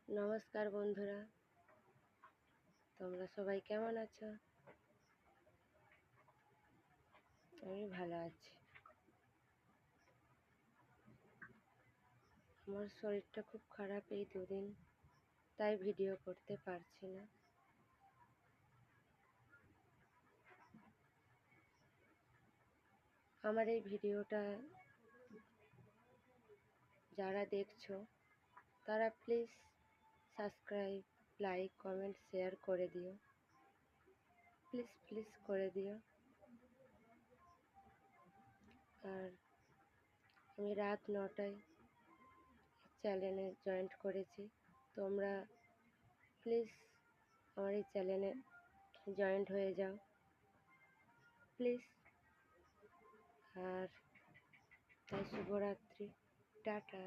নমস্কার বন্ধুরা, তোমরা সবাই কেমন আছো? আমি ভালো আছি। আমার শরীরটা খুব খারাপ এই দুদিন, তাই ভিডিও করতে পারছি না। আমার এই ভিডিওটা যারা দেখছো তারা please subscribe, like, comment, share করে দিও। প্লিজ প্লিজ করে দিও। আর আমি রাত 9টায় চ্যানেলে জয়েন্ট করেছি। তোমরা প্লিজ আমার এই চ্যানেলে জয়েন্ট হয়ে যাও প্লিজ। আর তাই শুভরাত্রি, টাটা।